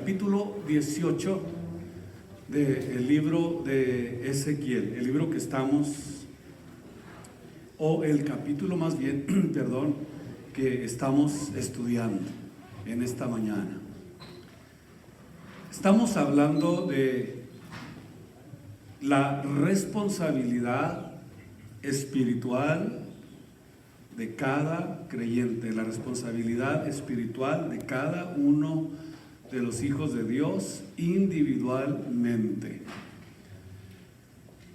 capítulo 18 del libro de Ezequiel, el libro que estamos, o el capítulo más bien, perdón, que estamos estudiando en esta mañana. Estamos hablando de la responsabilidad espiritual de cada creyente, la responsabilidad espiritual de cada uno de los hijos de Dios individualmente.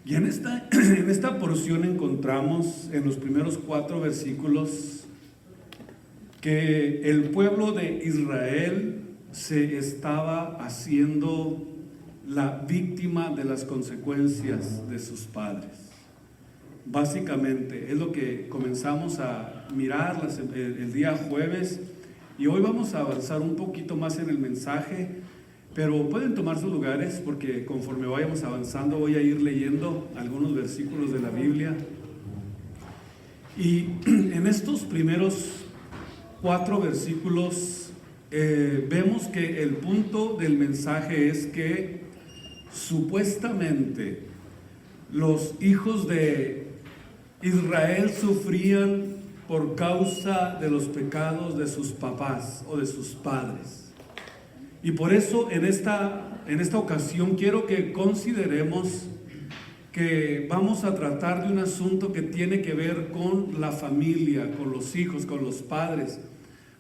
Y en esta porción encontramos en los primeros 4 versículos que el pueblo de Israel se estaba haciendo la víctima de las consecuencias de sus padres. Básicamente es lo que comenzamos a mirar el día jueves, y hoy vamos a avanzar un poquito más en el mensaje, pero pueden tomar sus lugares porque conforme vayamos avanzando voy a ir leyendo algunos versículos de la Biblia. Y en estos primeros 4 versículos vemos que el punto del mensaje es que supuestamente los hijos de Israel sufrían por causa de los pecados de sus papás o de sus padres. Y por eso en esta ocasión quiero que consideremos que vamos a tratar de un asunto que tiene que ver con la familia, con los hijos, con los padres,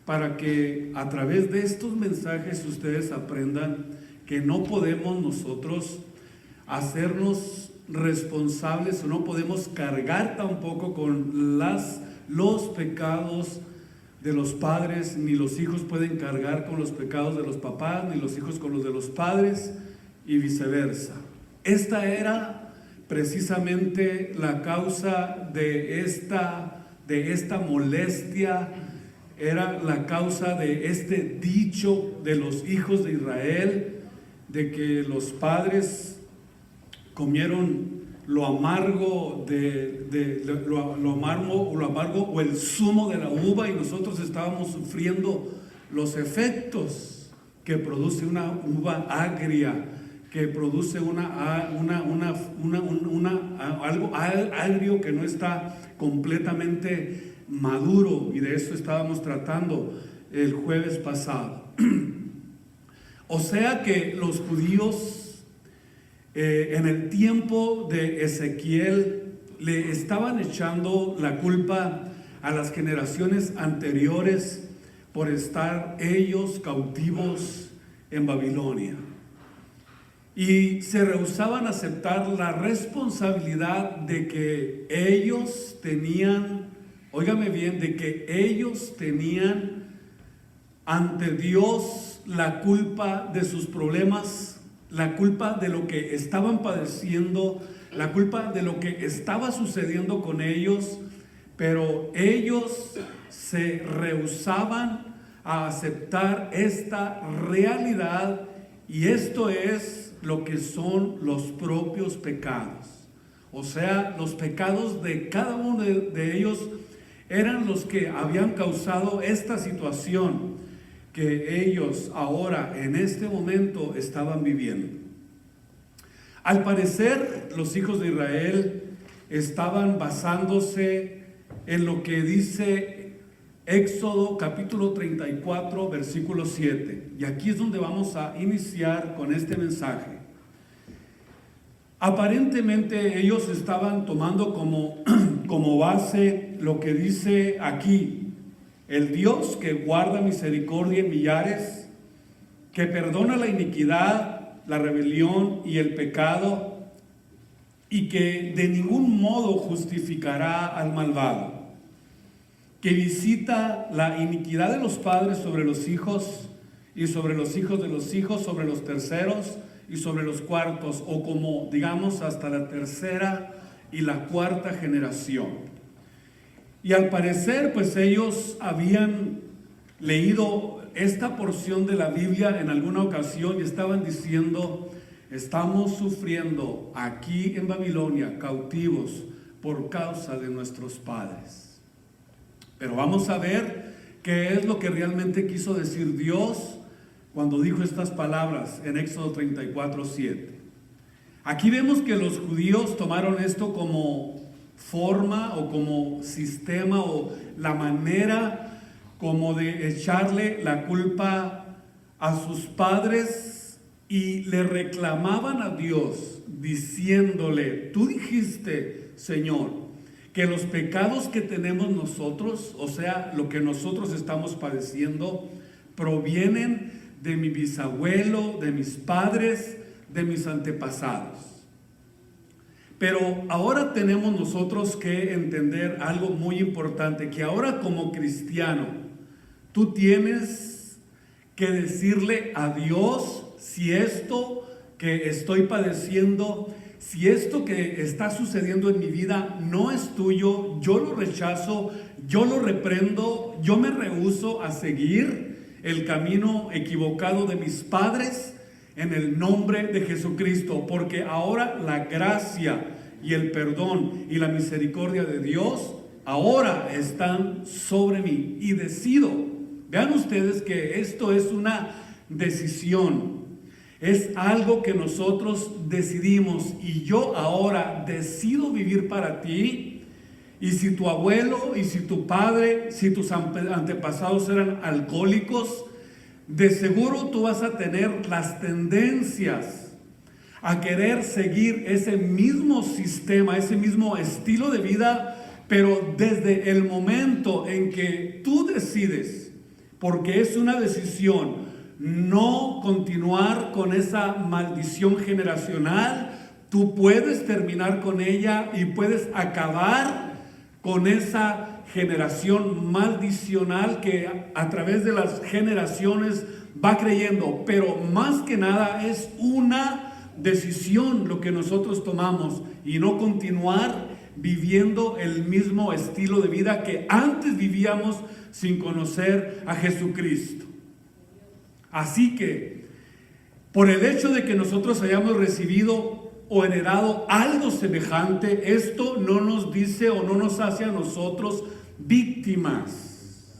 para que a través de estos mensajes ustedes aprendan que no podemos nosotros hacernos responsables o no podemos cargar tampoco con los pecados de los padres, ni los hijos pueden cargar con los pecados de los papás, ni los hijos con los de los padres, y viceversa. Esta era precisamente la causa de esta molestia, era la causa de este dicho de los hijos de Israel, de que los padres comieron lo amargo o el zumo de la uva, y nosotros estábamos sufriendo los efectos que produce una uva agria, que produce algo agrio que no está completamente maduro, y de eso estábamos tratando el jueves pasado. O sea que los judíos en el tiempo de Ezequiel le estaban echando la culpa a las generaciones anteriores por estar ellos cautivos en Babilonia, y se rehusaban a aceptar la responsabilidad de que ellos tenían, óigame bien, de que ellos tenían ante Dios la culpa de sus problemas, la culpa de lo que estaban padeciendo, la culpa de lo que estaba sucediendo con ellos, pero ellos se rehusaban a aceptar esta realidad, y esto es lo que son los propios pecados. O sea, los pecados de cada uno de ellos eran los que habían causado esta situación que ellos ahora en este momento estaban viviendo. Al parecer, los hijos de Israel estaban basándose en lo que dice Éxodo capítulo 34 versículo 7, y aquí es donde vamos a iniciar con este mensaje. Aparentemente ellos estaban tomando como base lo que dice aquí: el Dios que guarda misericordia en millares, que perdona la iniquidad, la rebelión y el pecado, y que de ningún modo justificará al malvado, que visita la iniquidad de los padres sobre los hijos, y sobre los hijos de los hijos, sobre los terceros y sobre los cuartos, o como digamos hasta la tercera y la cuarta generación. Y al parecer, pues ellos habían leído esta porción de la Biblia en alguna ocasión y estaban diciendo: estamos sufriendo aquí en Babilonia, cautivos por causa de nuestros padres. Pero vamos a ver qué es lo que realmente quiso decir Dios cuando dijo estas palabras en Éxodo 34:7. Aquí vemos que los judíos tomaron esto como forma o como sistema o la manera como de echarle la culpa a sus padres y le reclamaban a Dios diciéndole: tú dijiste, Señor, que los pecados que tenemos nosotros, o sea, lo que nosotros estamos padeciendo, provienen de mi bisabuelo, de mis padres, de mis antepasados. Pero ahora tenemos nosotros que entender algo muy importante, que ahora como cristiano, tú tienes que decirle a Dios si esto que estoy padeciendo, si esto que está sucediendo en mi vida no es tuyo, yo lo rechazo, yo lo reprendo, yo me rehúso a seguir el camino equivocado de mis padres en el nombre de Jesucristo, porque ahora la gracia y el perdón y la misericordia de Dios ahora están sobre mí y decido. Vean ustedes que esto es una decisión. Es algo que nosotros decidimos y yo ahora decido vivir para ti. Y si tu abuelo y si tu padre, si tus antepasados eran alcohólicos, de seguro tú vas a tener las tendencias a querer seguir ese mismo sistema, ese mismo estilo de vida, pero desde el momento en que tú decides, porque es una decisión, no continuar con esa maldición generacional, tú puedes terminar con ella y puedes acabar con esa generación maldicional que a través de las generaciones va creyendo. Pero más que nada es una decisión lo que nosotros tomamos y no continuar viviendo el mismo estilo de vida que antes vivíamos sin conocer a Jesucristo. Así que, por el hecho de que nosotros hayamos recibido o heredado algo semejante, esto no nos dice o no nos hace a nosotros víctimas.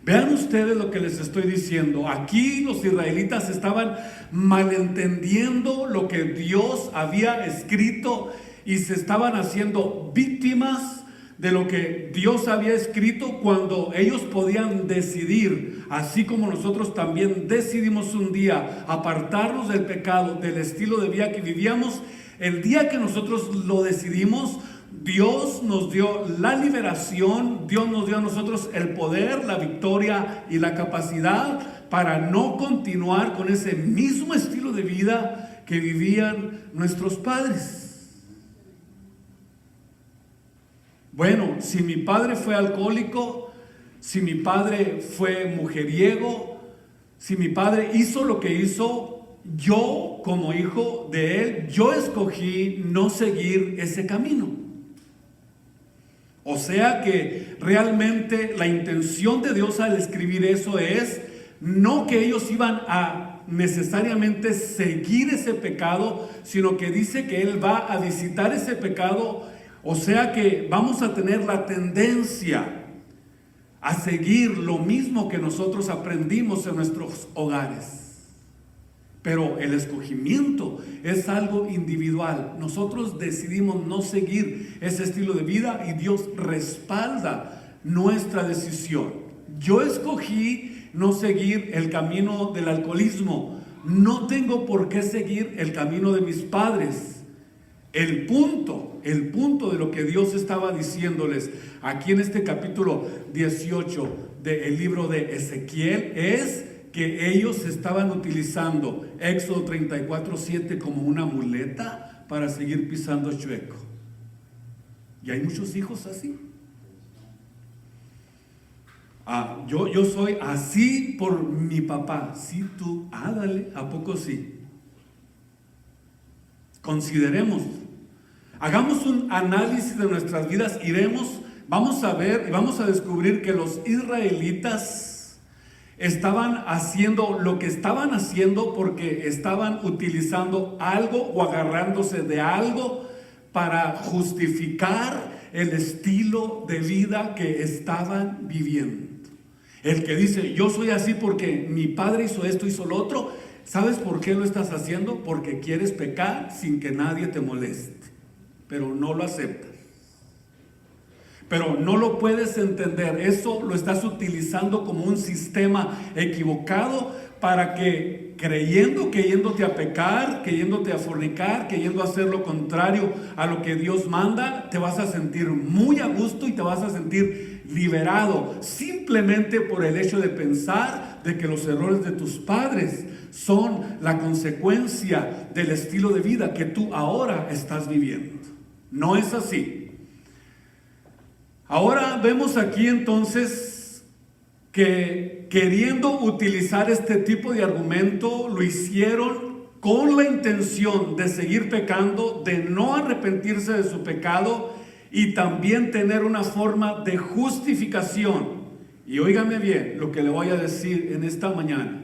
Vean ustedes lo que les estoy diciendo. Aquí los israelitas estaban malentendiendo lo que Dios había escrito y se estaban haciendo víctimas de lo que Dios había escrito, cuando ellos podían decidir, así como nosotros también decidimos un día apartarnos del pecado, del estilo de vida que vivíamos. El día que nosotros lo decidimos, Dios nos dio la liberación, Dios nos dio a nosotros el poder, la victoria y la capacidad para no continuar con ese mismo estilo de vida que vivían nuestros padres. Bueno, si mi padre fue alcohólico, si mi padre fue mujeriego, si mi padre hizo lo que hizo, yo como hijo de él, yo escogí no seguir ese camino. O sea que realmente la intención de Dios al escribir eso es no que ellos iban a necesariamente seguir ese pecado, sino que dice que Él va a visitar ese pecado. O sea que vamos a tener la tendencia a seguir lo mismo que nosotros aprendimos en nuestros hogares. Pero el escogimiento es algo individual. Nosotros decidimos no seguir ese estilo de vida y Dios respalda nuestra decisión. Yo escogí no seguir el camino del alcoholismo. No tengo por qué seguir el camino de mis padres. El punto de lo que Dios estaba diciéndoles aquí en este capítulo 18 del libro de Ezequiel es que ellos estaban utilizando Éxodo 34:7 como una muleta para seguir pisando chueco. Y hay muchos hijos así. Yo soy así por mi papá. Sí, tú, dale, ¿a poco sí? Consideremos. Hagamos un análisis de nuestras vidas, vamos a ver y vamos a descubrir que los israelitas estaban haciendo lo que estaban haciendo porque estaban utilizando algo o agarrándose de algo para justificar el estilo de vida que estaban viviendo. El que dice, yo soy así porque mi padre hizo esto, hizo lo otro. ¿Sabes por qué lo estás haciendo? Porque quieres pecar sin que nadie te moleste, pero no lo aceptas. Pero no lo puedes entender. Eso lo estás utilizando como un sistema equivocado para que, creyendo que yéndote a pecar, que yéndote a fornicar, que yendo a hacer lo contrario a lo que Dios manda, te vas a sentir muy a gusto y te vas a sentir liberado, simplemente por el hecho de pensar de que los errores de tus padres son la consecuencia del estilo de vida que tú ahora estás viviendo. No es así. Ahora vemos aquí entonces que, queriendo utilizar este tipo de argumento, lo hicieron con la intención de seguir pecando, de no arrepentirse de su pecado y también tener una forma de justificación. Y óigame bien lo que le voy a decir en esta mañana.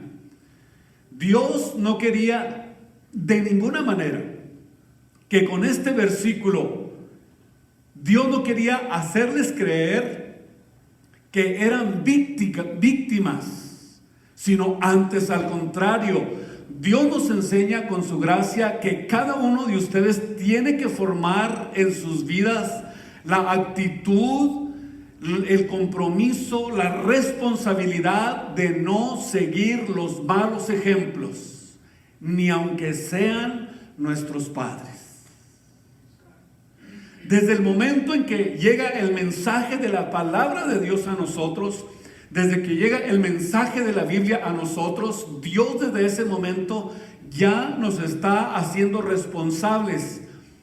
Dios no quería de ninguna manera que con este versículo, Dios no quería hacerles creer que eran víctimas, sino antes al contrario. Dios nos enseña con su gracia que cada uno de ustedes tiene que formar en sus vidas la actitud, el compromiso, la responsabilidad de no seguir los malos ejemplos, ni aunque sean nuestros padres. Desde el momento en que llega el mensaje de la palabra de Dios a nosotros, desde que llega el mensaje de la Biblia a nosotros, Dios desde ese momento ya nos está haciendo responsables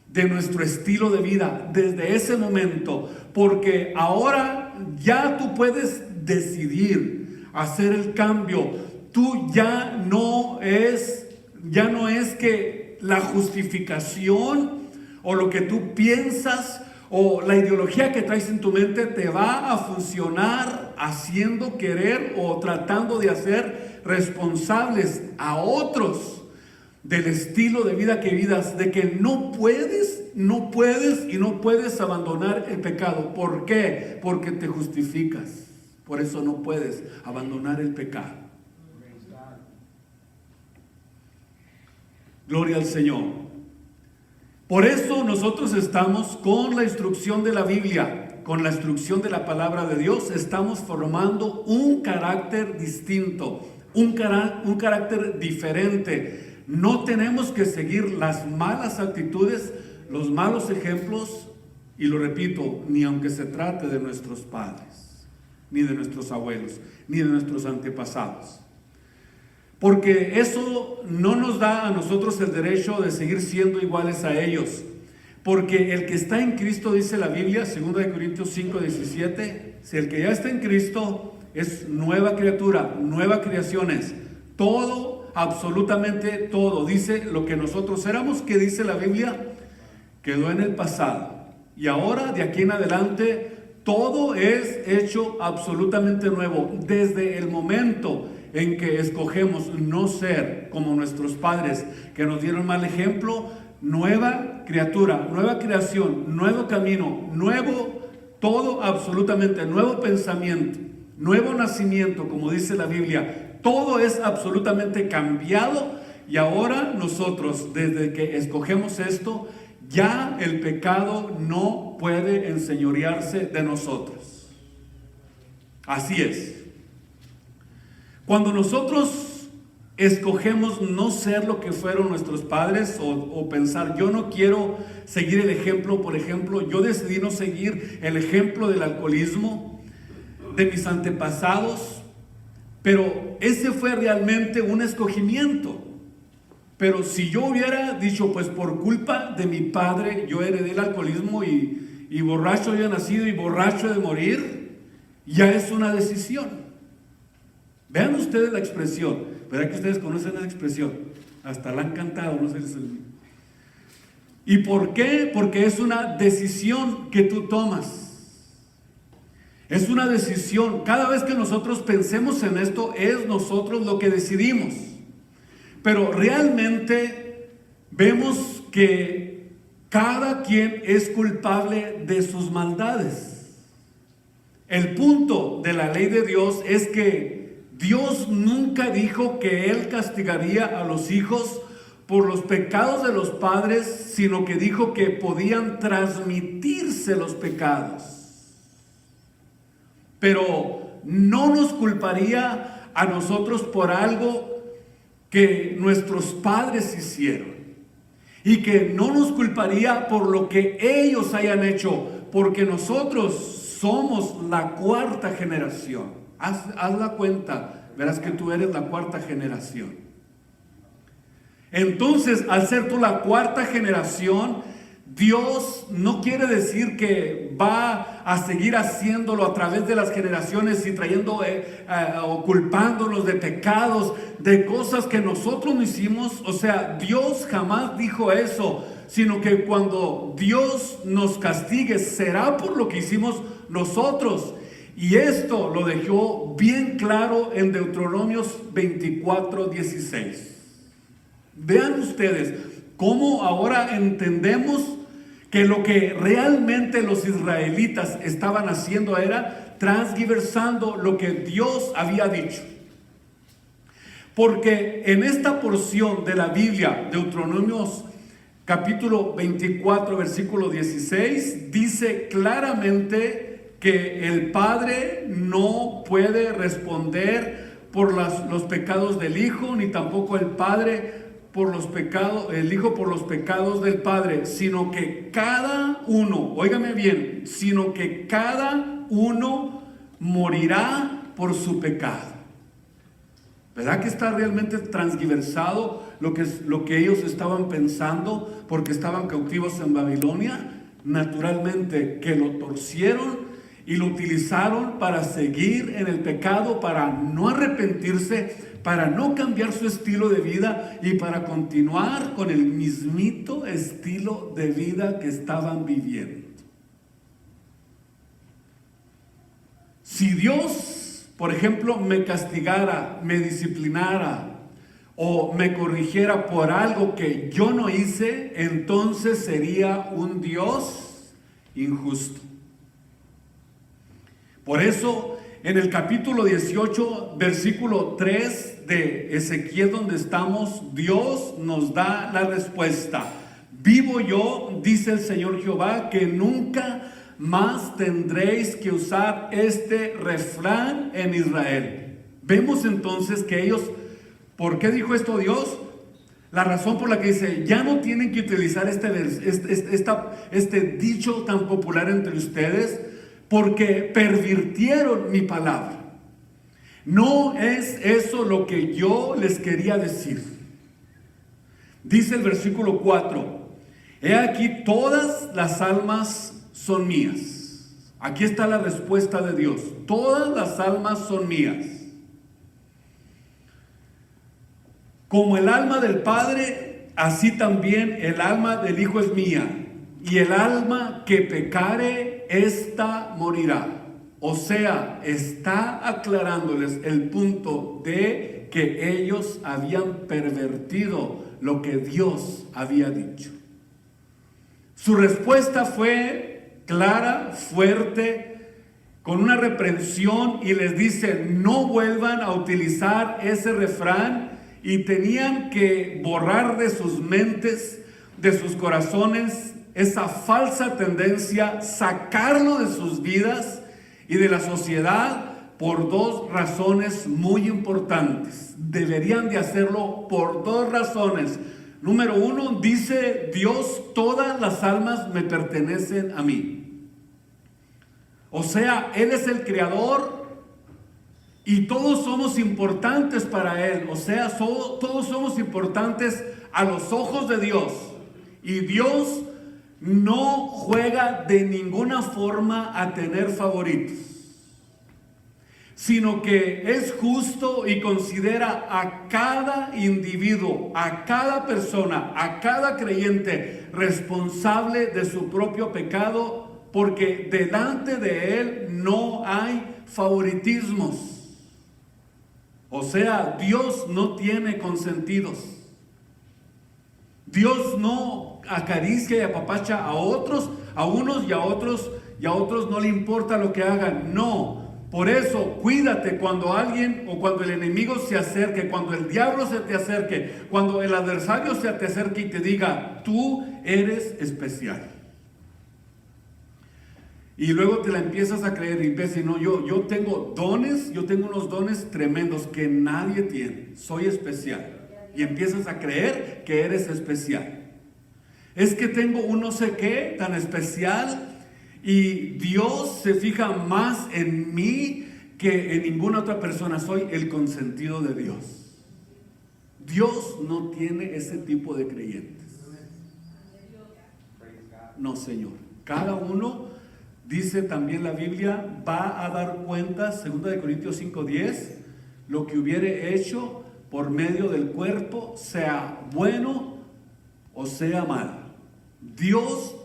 de nuestro estilo de vida, desde ese momento, porque ahora ya tú puedes decidir hacer el cambio. Tú ya no es que la justificación o lo que tú piensas o la ideología que traes en tu mente te va a funcionar haciendo querer o tratando de hacer responsables a otros del estilo de vida que vidas, de que no puedes abandonar el pecado. ¿Por qué? Porque te justificas. Por eso no puedes abandonar el pecado. Gloria al Señor. Por eso nosotros estamos con la instrucción de la Biblia, con la instrucción de la palabra de Dios, estamos formando un carácter distinto, un carácter diferente. No tenemos que seguir las malas actitudes, los malos ejemplos, y lo repito, ni aunque se trate de nuestros padres, ni de nuestros abuelos, ni de nuestros antepasados. Porque eso no nos da a nosotros el derecho de seguir siendo iguales a ellos. Porque el que está en Cristo, dice la Biblia, 2 Corintios 5:17, si el que ya está en Cristo es nueva criatura, nueva creación es. Todo, absolutamente todo, dice lo que nosotros éramos, que dice la Biblia, quedó en el pasado. Y ahora, de aquí en adelante, todo es hecho absolutamente nuevo. Desde el momento en que escogemos no ser como nuestros padres que nos dieron mal ejemplo, nueva criatura, nueva creación, nuevo camino, nuevo, todo absolutamente, nuevo pensamiento, nuevo nacimiento, como dice la Biblia, todo es absolutamente cambiado. Y ahora nosotros, desde que escogemos esto, ya el pecado no puede enseñorearse de nosotros. Así es. Cuando nosotros escogemos no ser lo que fueron nuestros padres o pensar, yo no quiero seguir el ejemplo, por ejemplo, yo decidí no seguir el ejemplo del alcoholismo de mis antepasados, pero ese fue realmente un escogimiento. Pero si yo hubiera dicho, pues por culpa de mi padre yo heredé el alcoholismo y borracho había nacido y borracho de morir, ya es una decisión. Vean ustedes la expresión, ¿verdad que ustedes conocen esa expresión? Hasta la han cantado, no sé si ¿Y por qué? Porque es una decisión que tú tomas. Es una decisión. Cada vez que nosotros pensemos en esto, es nosotros lo que decidimos. Pero realmente vemos que cada quien es culpable de sus maldades. El punto de la ley de Dios es que Dios nunca dijo que Él castigaría a los hijos por los pecados de los padres, sino que dijo que podían transmitirse los pecados. Pero no nos culparía a nosotros por algo que nuestros padres hicieron. Y que no nos culparía por lo que ellos hayan hecho, porque nosotros somos la cuarta generación. Haz la cuenta, verás que tú eres la cuarta generación. Entonces, al ser tú la cuarta generación, Dios no quiere decir que va a seguir haciéndolo a través de las generaciones y trayendo o culpándonos de pecados, de cosas que nosotros no hicimos. O sea, Dios jamás dijo eso, sino que cuando Dios nos castigue será por lo que hicimos nosotros. Y esto lo dejó bien claro en Deuteronomios 24:16. Vean ustedes cómo ahora entendemos que lo que realmente los israelitas estaban haciendo era transgiversando lo que Dios había dicho. Porque en esta porción de la Biblia, Deuteronomios capítulo 24, versículo 16, dice claramente que el padre no puede responder por los pecados del hijo, ni tampoco el padre por los pecados, el hijo por los pecados del padre, sino que cada uno, óigame bien, sino que cada uno morirá por su pecado. ¿Verdad que está realmente transgiversado lo que ellos estaban pensando porque estaban cautivos en Babilonia? Naturalmente que lo torcieron y lo utilizaron para seguir en el pecado, para no arrepentirse, para no cambiar su estilo de vida y para continuar con el mismito estilo de vida que estaban viviendo. Si Dios, por ejemplo, me castigara, me disciplinara o me corrigiera por algo que yo no hice, entonces sería un Dios injusto. Por eso, en el capítulo 18, versículo 3 de Ezequiel, donde estamos, Dios nos da la respuesta. Vivo yo, dice el Señor Jehová, que nunca más tendréis que usar este refrán en Israel. Vemos entonces que ellos, ¿por qué dijo esto Dios? La razón por la que dice, ya no tienen que utilizar este dicho tan popular entre ustedes, porque pervirtieron mi palabra. No es eso lo que yo les quería decir. Dice el versículo 4, he aquí todas las almas son mías. Aquí está la respuesta de Dios. Todas las almas son mías. Como el alma del Padre, así también el alma del Hijo es mía. Y el alma que pecare, ésta morirá. O sea, está aclarándoles el punto de que ellos habían pervertido lo que Dios había dicho. Su respuesta fue clara, fuerte, con una reprensión, y les dice, no vuelvan a utilizar ese refrán, y tenían que borrar de sus mentes, de sus corazones, esa falsa tendencia, sacarlo de sus vidas y de la sociedad por dos razones muy importantes. Deberían de hacerlo por dos razones. Número uno, dice Dios, todas las almas me pertenecen a mí. O sea, Él es el creador y todos somos importantes para Él. O sea, todos somos importantes a los ojos de Dios. Y Dios no juega de ninguna forma a tener favoritos, sino que es justo y considera a cada individuo, a cada persona, a cada creyente responsable de su propio pecado, porque delante de Él no hay favoritismos. O sea, Dios no tiene consentidos. Dios no acaricia y apapacha a unos y a otros y a otros no le importa lo que hagan. No, por eso cuídate cuando alguien o cuando el enemigo se acerque, cuando el diablo se te acerque, cuando el adversario se te acerque y te diga, tú eres especial. Y luego te la empiezas a creer y ves, no, yo tengo dones, yo tengo unos dones tremendos que nadie tiene, soy especial. Y empiezas a creer que eres especial. Es que tengo un no sé qué tan especial y Dios se fija más en mí que en ninguna otra persona. Soy el consentido de Dios. Dios no tiene ese tipo de creyentes. No, Señor. Cada uno, dice también la Biblia, va a dar cuenta, 2 Corintios 5:10, lo que hubiere hecho por medio del cuerpo, sea bueno o sea malo. Dios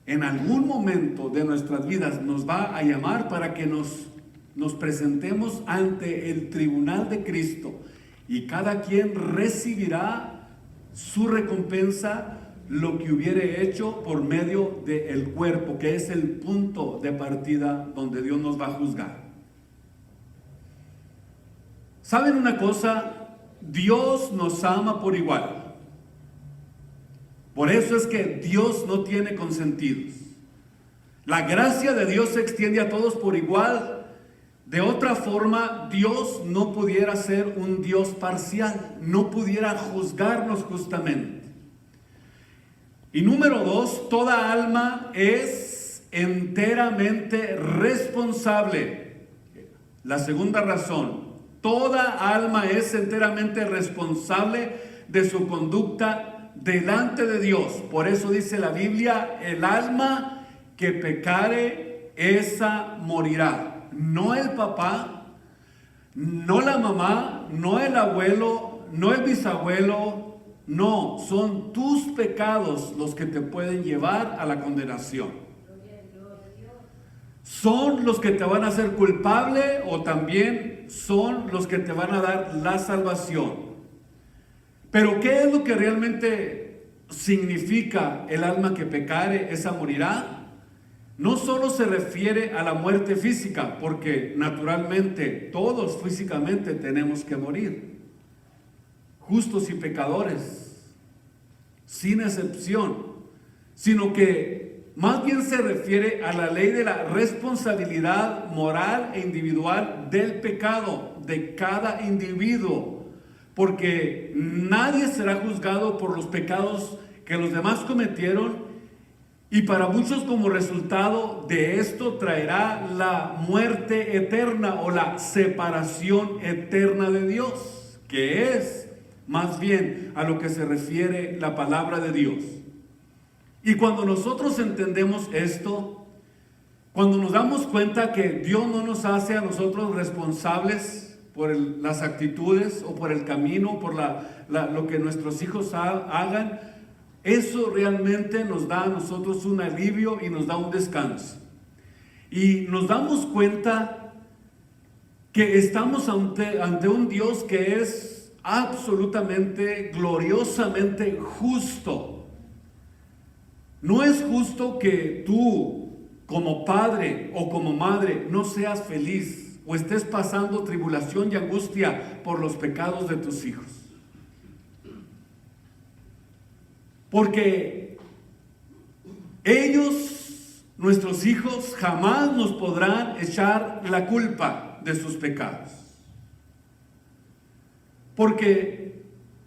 en algún momento de nuestras vidas nos va a llamar para que nos presentemos ante el tribunal de Cristo y cada quien recibirá su recompensa, lo que hubiere hecho por medio del cuerpo, que es el punto de partida donde Dios nos va a juzgar. ¿Saben una cosa? Dios nos ama por igual. Por eso es que Dios no tiene consentidos. La gracia de Dios se extiende a todos por igual. De otra forma, Dios no pudiera ser un Dios parcial, no pudiera juzgarnos justamente. Y número 2, toda alma es enteramente responsable. La segunda razón, toda alma es enteramente responsable de su conducta delante de Dios. Por eso dice la Biblia, el alma que pecare, esa morirá. No el papá, no la mamá, no el abuelo, no el bisabuelo, no, son tus pecados los que te pueden llevar a la condenación. Son los que te van a hacer culpable o también son los que te van a dar la salvación. Pero ¿qué es lo que realmente significa el alma que pecare, esa morirá? No solo se refiere a la muerte física, porque naturalmente todos físicamente tenemos que morir, justos y pecadores, sin excepción, sino que más bien se refiere a la ley de la responsabilidad moral e individual del pecado de cada individuo. Porque nadie será juzgado por los pecados que los demás cometieron, y para muchos como resultado de esto traerá la muerte eterna o la separación eterna de Dios, que es más bien a lo que se refiere la palabra de Dios. Y cuando nosotros entendemos esto, cuando nos damos cuenta que Dios no nos hace a nosotros responsables por las actitudes o por el camino, por lo que nuestros hijos hagan, eso realmente nos da a nosotros un alivio y nos da un descanso. Y nos damos cuenta que estamos ante un Dios que es absolutamente, gloriosamente justo. No es justo que tú, como padre o como madre, no seas feliz o estés pasando tribulación y angustia por los pecados de tus hijos. Porque ellos, nuestros hijos, jamás nos podrán echar la culpa de sus pecados. Porque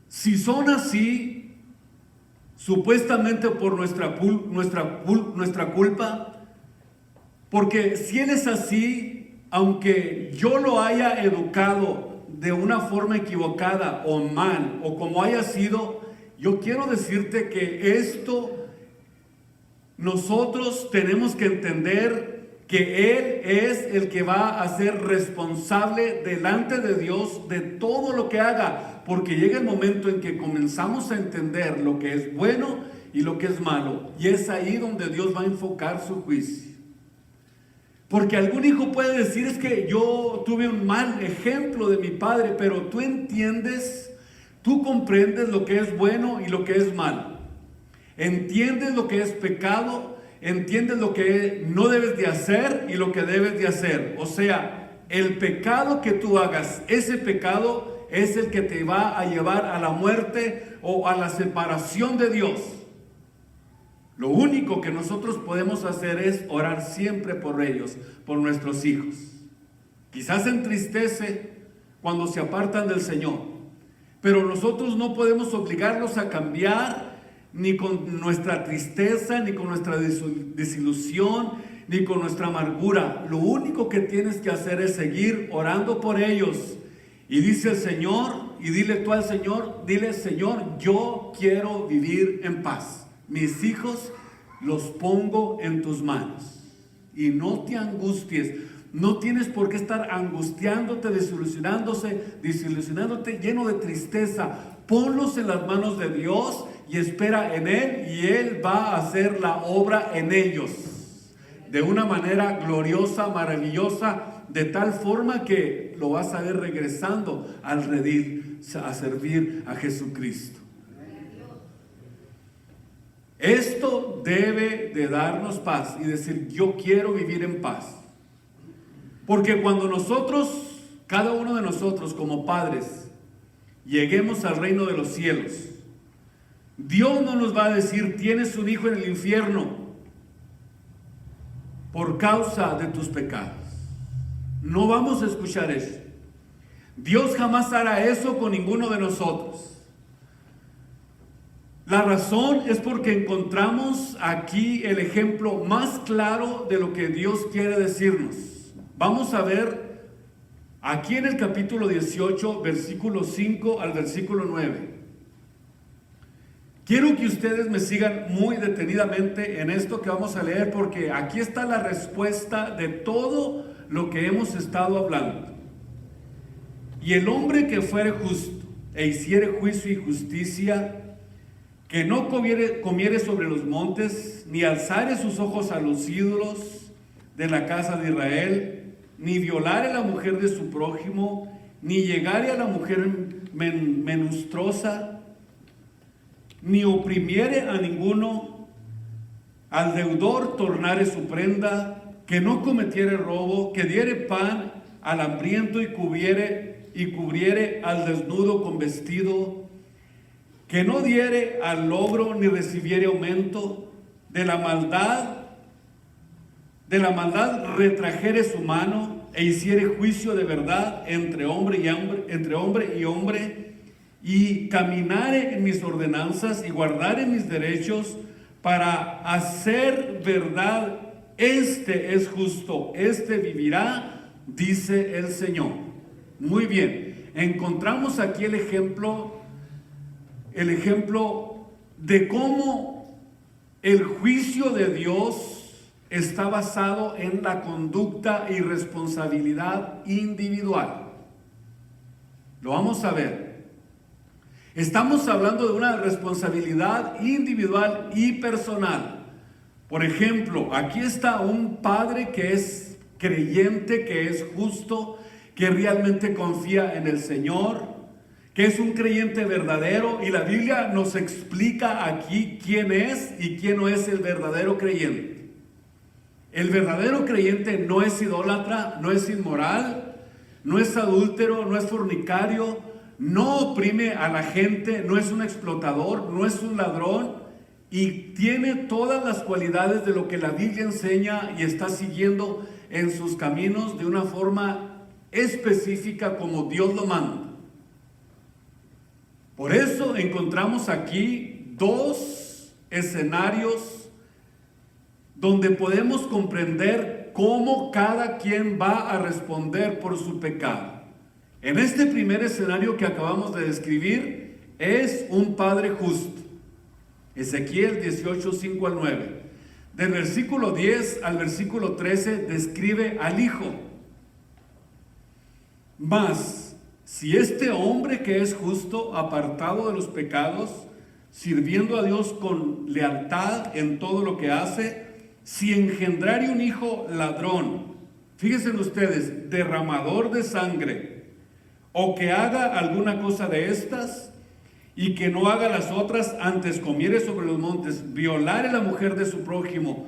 si son así, supuestamente por nuestra culpa, porque si él es así, aunque yo lo haya educado de una forma equivocada o mal, o como haya sido, yo quiero decirte que esto nosotros tenemos que entender que Él es el que va a ser responsable delante de Dios de todo lo que haga, porque llega el momento en que comenzamos a entender lo que es bueno y lo que es malo, y es ahí donde Dios va a enfocar su juicio. Porque algún hijo puede decir, es que yo tuve un mal ejemplo de mi padre, pero tú entiendes, tú comprendes lo que es bueno y lo que es malo. Entiendes lo que es pecado entiendes lo que no debes de hacer y lo que debes de hacer. O sea, el pecado que tú hagas, ese pecado es el que te va a llevar a la muerte o a la separación de Dios. Lo único que nosotros podemos hacer es orar siempre por ellos, por nuestros hijos. Quizás se entristece cuando se apartan del Señor, pero nosotros no podemos obligarlos a cambiar, ni con nuestra tristeza, ni con nuestra desilusión, ni con nuestra amargura. Lo único que tienes que hacer es seguir orando por ellos. Y dice el Señor, y dile tú al Señor, dile: Señor, yo quiero vivir en paz. Mis hijos los pongo en tus manos. Y no te angusties. No tienes por qué estar angustiándote, desilusionándote, lleno de tristeza. Ponlos en las manos de Dios y espera en Él, y Él va a hacer la obra en ellos de una manera gloriosa, maravillosa, de tal forma que lo vas a ver regresando al redil, a servir a Jesucristo. Esto debe de darnos paz y decir: yo quiero vivir en paz. Porque cuando nosotros, cada uno de nosotros como padres, lleguemos al reino de los cielos, Dios no nos va a decir: tienes un hijo en el infierno por causa de tus pecados. No vamos a escuchar eso. Dios jamás hará eso con ninguno de nosotros. La razón es porque encontramos aquí el ejemplo más claro de lo que Dios quiere decirnos. Vamos a ver aquí en el capítulo 18, versículo 5 al versículo 9. Quiero que ustedes me sigan muy detenidamente en esto que vamos a leer, porque aquí está la respuesta de todo lo que hemos estado hablando. Y el hombre que fuere justo e hiciere juicio y justicia, que no comiere sobre los montes, ni alzare sus ojos a los ídolos de la casa de Israel, ni violare a la mujer de su prójimo, ni llegare a la mujer menustrosa, ni oprimiere a ninguno, al deudor tornare su prenda, que no cometiere robo, que diere pan al hambriento y cubriere al desnudo con vestido, que no diere al logro ni recibiere aumento, de la maldad retrajere su mano, e hiciere juicio de verdad entre hombre y hombre, y caminare en mis ordenanzas y guardare mis derechos para hacer verdad, este es justo, este vivirá, dice el Señor. Muy bien, encontramos aquí el ejemplo de cómo el juicio de Dios está basado en la conducta y responsabilidad individual. Lo vamos a ver. Estamos hablando de una responsabilidad individual y personal. Por ejemplo, aquí está un padre que es creyente, que es justo, que realmente confía en el Señor, que es un creyente verdadero, y la Biblia nos explica aquí quién es y quién no es el verdadero creyente. El verdadero creyente no es idólatra, no es inmoral, no es adúltero, no es fornicario, no oprime a la gente, no es un explotador, no es un ladrón, y tiene todas las cualidades de lo que la Biblia enseña y está siguiendo en sus caminos de una forma específica como Dios lo manda. Por eso encontramos aquí dos escenarios donde podemos comprender cómo cada quien va a responder por su pecado. En este primer escenario que acabamos de describir es un padre justo. Ezequiel 18, 5 al 9. Del versículo 10 al versículo 13 describe al hijo. Mas, si este hombre que es justo, apartado de los pecados, sirviendo a Dios con lealtad en todo lo que hace, si engendrare un hijo ladrón, fíjense ustedes, derramador de sangre, o que haga alguna cosa de estas, y que no haga las otras, antes comiere sobre los montes, violare a la mujer de su prójimo,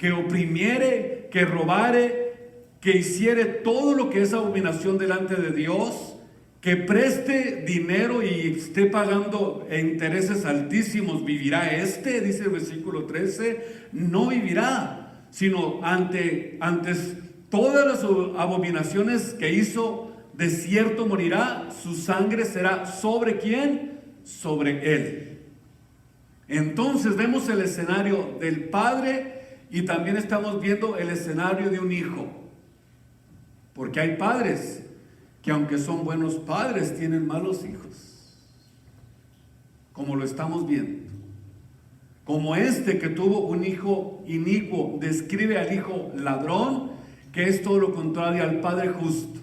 que oprimiere, que robare, que hiciere todo lo que es abominación delante de Dios, que preste dinero y esté pagando intereses altísimos, ¿vivirá este? Dice el versículo 13, no vivirá, sino antes todas las abominaciones que hizo, de cierto morirá, su sangre será ¿sobre quién? Sobre él. Entonces vemos el escenario del padre y también estamos viendo el escenario de un hijo. Porque hay padres que aunque son buenos padres, tienen malos hijos. Como lo estamos viendo. Como este que tuvo un hijo inicuo, describe al hijo ladrón, que es todo lo contrario al padre justo.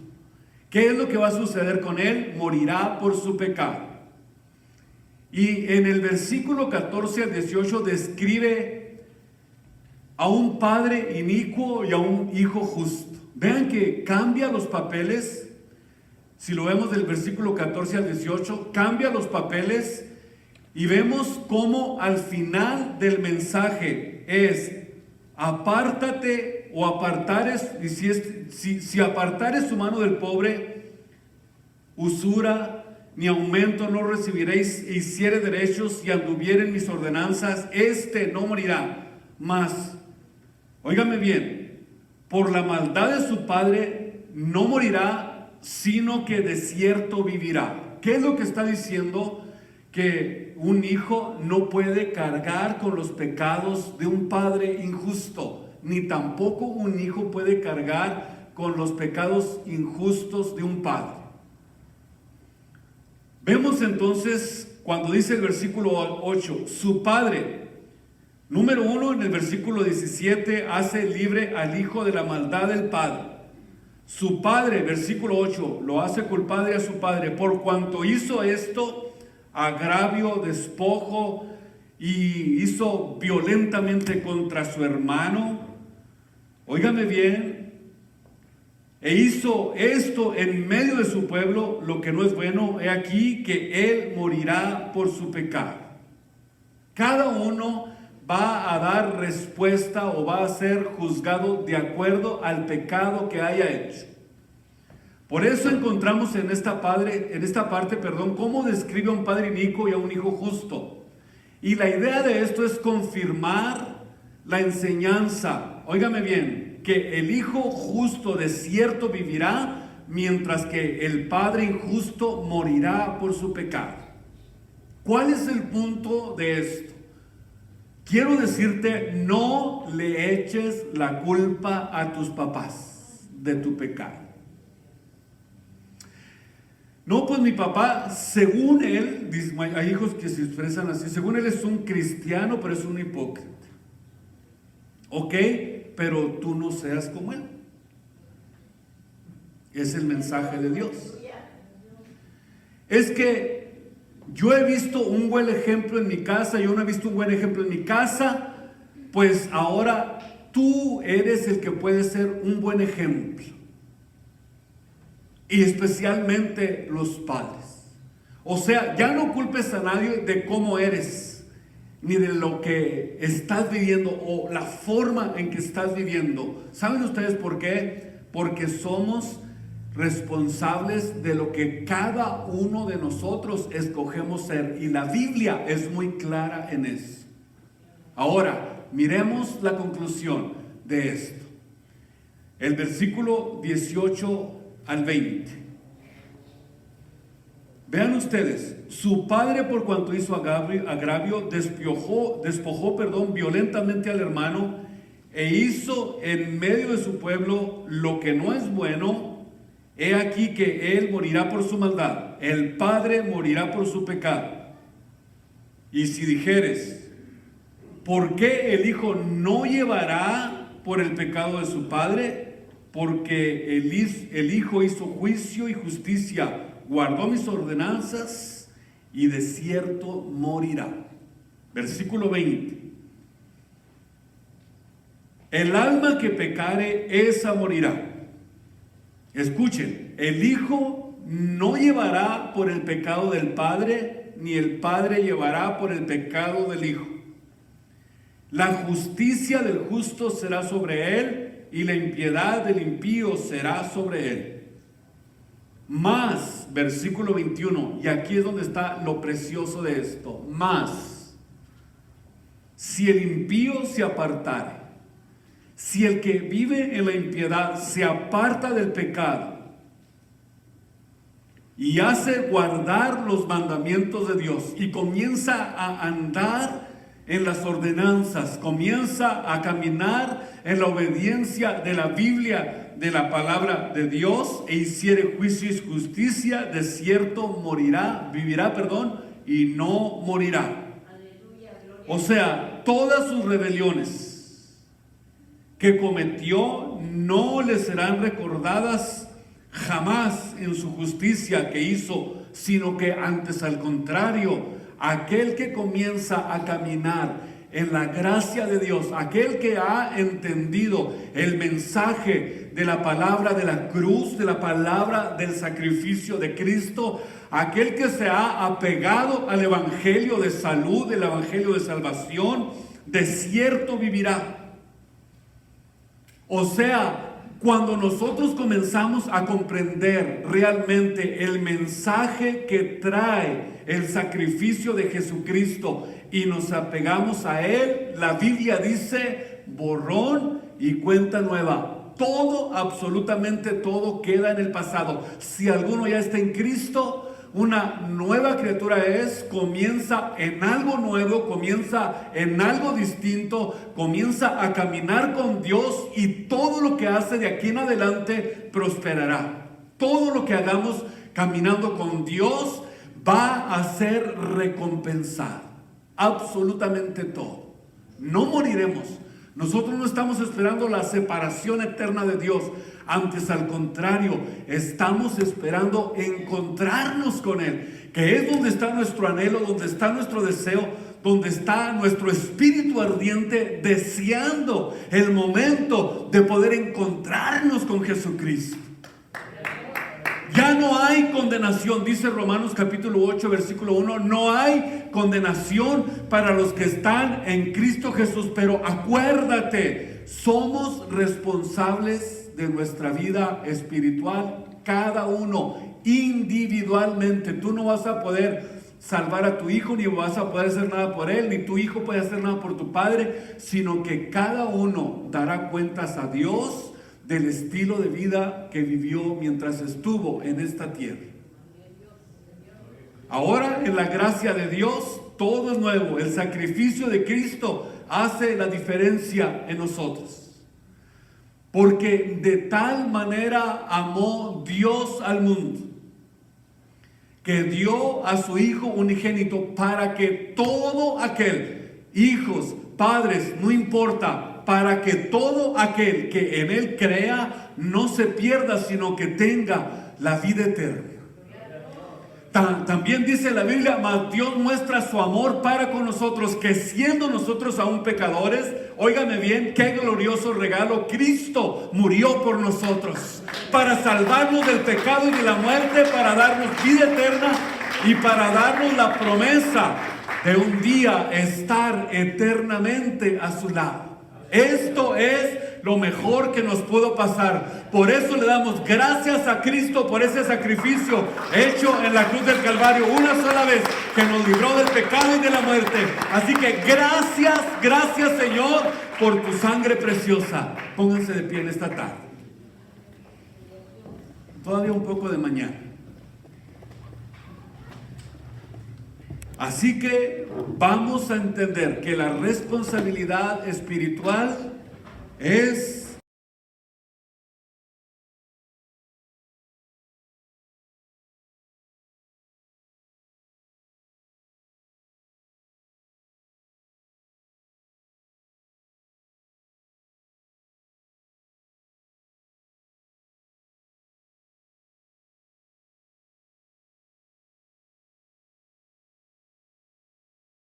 ¿Qué es lo que va a suceder con él? Morirá por su pecado. Y en el versículo 14 al 18 describe a un padre inicuo y a un hijo justo. Vean que cambia los papeles. Si lo vemos del versículo 14 al 18, cambia los papeles y vemos cómo al final del mensaje es: apártate o apartares, y si apartares tu mano del pobre, usura ni aumento no recibiréis, e hiciere derechos y anduviere en mis ordenanzas, este no morirá. Mas, óigame bien, por la maldad de su padre no morirá, sino que de cierto vivirá. ¿Qué es lo que está diciendo? Que un hijo no puede cargar con los pecados de un padre injusto, ni tampoco un hijo puede cargar con los pecados injustos de un padre. Vemos entonces cuando dice el versículo 8, su padre, número 1, en el versículo 17, hace libre al hijo de la maldad del padre. Su padre, versículo 8, lo hace culpable a su padre por cuanto hizo esto, agravio, despojo, y hizo violentamente contra su hermano. Óigame bien, e hizo esto en medio de su pueblo, lo que no es bueno. He aquí que él morirá por su pecado. Cada uno va a dar respuesta o va a ser juzgado de acuerdo al pecado que haya hecho. Por eso encontramos en esta parte, cómo describe a un padre inicuo y a un hijo justo. Y la idea de esto es confirmar la enseñanza. Óigame bien, que el hijo justo de cierto vivirá, mientras que el padre injusto morirá por su pecado. ¿Cuál es el punto de esto? Quiero decirte, no le eches la culpa a tus papás de tu pecado. No, pues mi papá, según él, hay hijos que se expresan así, según él es un cristiano, pero es un hipócrita. Ok, pero tú no seas como él. Es el mensaje de Dios. Es que yo he visto un buen ejemplo en mi casa, yo no he visto un buen ejemplo en mi casa, pues ahora tú eres el que puede ser un buen ejemplo. Y especialmente los padres. O sea, ya no culpes a nadie de cómo eres, ni de lo que estás viviendo o la forma en que estás viviendo. ¿Saben ustedes por qué? Porque somos responsables de lo que cada uno de nosotros escogemos ser. Y la Biblia es muy clara en eso. Ahora, miremos la conclusión de esto. El versículo 18 al 20. Vean ustedes, su padre por cuanto hizo agravio despojó violentamente al hermano e hizo en medio de su pueblo lo que no es bueno. He aquí que él morirá por su maldad, el padre morirá por su pecado. Y si dijeres, ¿por qué el hijo no llevará por el pecado de su padre? Porque el hijo hizo juicio y justicia, guardó mis ordenanzas y de cierto morirá. Versículo 20. El alma que pecare, esa morirá. Escuchen, el hijo no llevará por el pecado del padre, ni el padre llevará por el pecado del hijo. La justicia del justo será sobre él, y la impiedad del impío será sobre él. Más, versículo 21, y aquí es donde está lo precioso de esto. Más, si el impío se apartare, si el que vive en la impiedad se aparta del pecado y hace guardar los mandamientos de Dios y comienza a andar en las ordenanzas, comienza a caminar en la obediencia de la Biblia, de la palabra de Dios, e hiciere juicio y justicia, de cierto vivirá, y no morirá. O sea, todas sus rebeliones que cometió no le serán recordadas jamás en su justicia que hizo, sino que antes, al contrario, aquel que comienza a caminar en la gracia de Dios, aquel que ha entendido el mensaje de la palabra de la cruz, de la palabra del sacrificio de Cristo, aquel que se ha apegado al evangelio de salud, el evangelio de salvación, de cierto vivirá. O sea, cuando nosotros comenzamos a comprender realmente el mensaje que trae el sacrificio de Jesucristo y nos apegamos a él, la Biblia dice borrón y cuenta nueva. Todo, absolutamente todo queda en el pasado. Si alguno ya está en Cristo, una nueva criatura es, comienza en algo nuevo, comienza en algo distinto, comienza a caminar con Dios, y todo lo que hace de aquí en adelante prosperará. Todo lo que hagamos caminando con Dios va a ser recompensado. Absolutamente todo. No moriremos. Nosotros no estamos esperando la separación eterna de Dios. Antes, al contrario, estamos esperando encontrarnos con Él, que es donde está nuestro anhelo, donde está nuestro deseo, donde está nuestro espíritu ardiente, deseando el momento de poder encontrarnos con Jesucristo. Ya no hay condenación, dice Romanos capítulo 8, versículo 1, no hay condenación para los que están en Cristo Jesús. Pero acuérdate, somos responsables de nuestra vida espiritual, cada uno individualmente. Tú no vas a poder salvar a tu hijo, ni vas a poder hacer nada por él, ni tu hijo puede hacer nada por tu padre, sino que cada uno dará cuentas a Dios del estilo de vida que vivió mientras estuvo en esta tierra. Ahora, en la gracia de Dios, todo es nuevo. El sacrificio de Cristo hace la diferencia en nosotros. Porque de tal manera amó Dios al mundo, que dio a su Hijo unigénito, para que todo aquel, hijos, padres, no importa, para que todo aquel que en Él crea no se pierda, sino que tenga la vida eterna. También dice la Biblia, mas Dios muestra su amor para con nosotros, que siendo nosotros aún pecadores, óigame bien, qué glorioso regalo, Cristo murió por nosotros, para salvarnos del pecado y de la muerte, para darnos vida eterna y para darnos la promesa de un día estar eternamente a su lado. Esto es lo mejor que nos pudo pasar. Por eso le damos gracias a Cristo por ese sacrificio hecho en la cruz del Calvario una sola vez, que nos libró del pecado y de la muerte. Así que gracias Señor por tu sangre preciosa. Pónganse de pie en esta tarde. Todavía un poco de mañana. Así que vamos a entender que la responsabilidad espiritual es